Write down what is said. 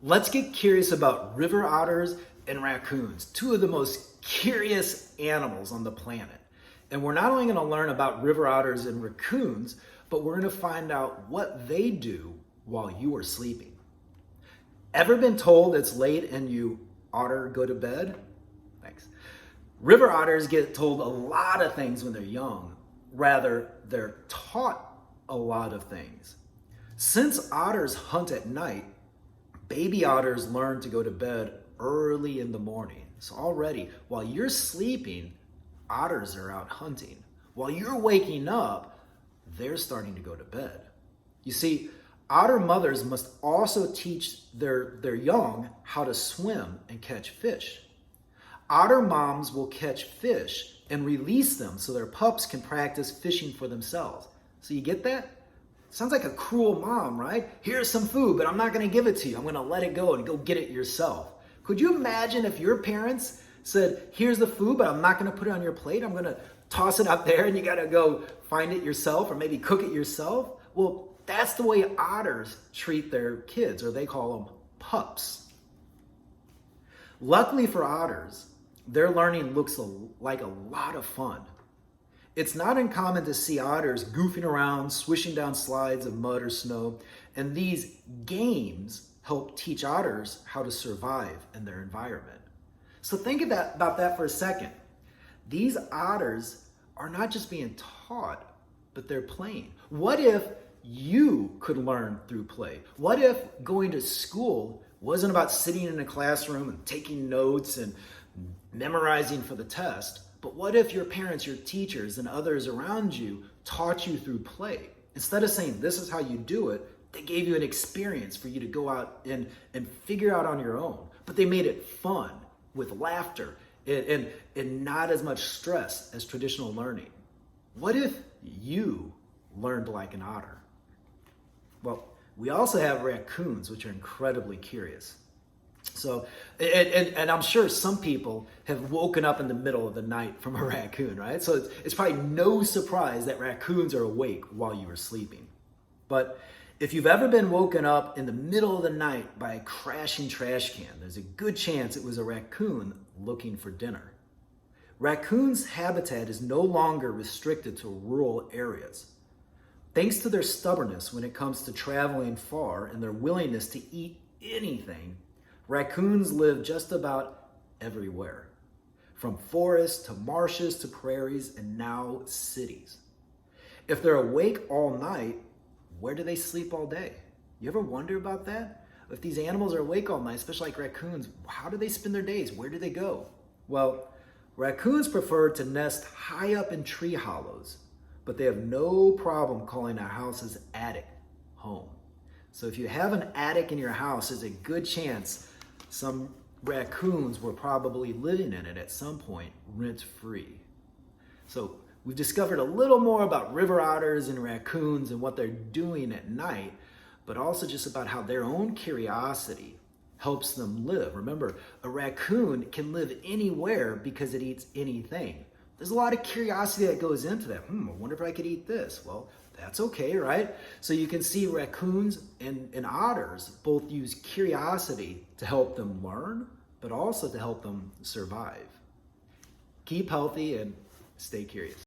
Let's get curious about river otters and raccoons, two of the most curious animals on the planet. And we're not only going to learn about river otters and raccoons, but we're going to find out what they do while you are sleeping. Ever been told it's late and you oughter go to bed? Thanks. River otters get told a lot of things when they're young. Rather, they're taught a lot of things. Since otters hunt at night, baby otters learn to go to bed early in the morning. So already, while you're sleeping, otters are out hunting. While you're waking up, they're starting to go to bed. You see, otter mothers must also teach their young how to swim and catch fish. Otter moms will catch fish and release them so their pups can practice fishing for themselves. So you get that? Sounds like a cruel mom, right? Here's some food, but I'm not going to give it to you. I'm going to let it go and go get it yourself. Could you imagine if your parents said, here's the food, but I'm not going to put it on your plate. I'm going to toss it up there and you got to go find it yourself or maybe cook it yourself? Well, that's the way otters treat their kids, or they call them pups. Luckily for otters, their learning looks like a lot of fun. It's not uncommon to see otters goofing around, swishing down slides of mud or snow, and these games help teach otters how to survive in their environment. So think about that for a second. These otters are not just being taught, but they're playing. What if you could learn through play? What if going to school wasn't about sitting in a classroom and taking notes and memorizing for the test? But what if your parents, your teachers, and others around you taught you through play? Instead of saying, this is how you do it, they gave you an experience for you to go out and figure out on your own. But they made it fun with laughter and not as much stress as traditional learning. What if you learned like an otter? Well, we also have raccoons, which are incredibly curious. So, and I'm sure some people have woken up in the middle of the night from a raccoon, right? So it's probably no surprise that raccoons are awake while you were sleeping. But if you've ever been woken up in the middle of the night by a crashing trash can, there's a good chance it was a raccoon looking for dinner. Raccoons' habitat is no longer restricted to rural areas. Thanks to their stubbornness when it comes to traveling far and their willingness to eat anything, raccoons live just about everywhere, from forests to marshes to prairies and now cities. If they're awake all night, where do they sleep all day? You ever wonder about that? If these animals are awake all night, especially like raccoons, how do they spend their days? Where do they go? Well, raccoons prefer to nest high up in tree hollows, but they have no problem calling a house's attic home. So if you have an attic in your house, there's a good chance some raccoons were probably living in it at some point, rent-free. So we've discovered a little more about river otters and raccoons and what they're doing at night, but also just about how their own curiosity helps them live. Remember, a raccoon can live anywhere because it eats anything. There's a lot of curiosity that goes into that. I wonder if I could eat this. Well, that's okay, right? So you can see raccoons and otters both use curiosity to help them learn, but also to help them survive. Keep healthy and stay curious.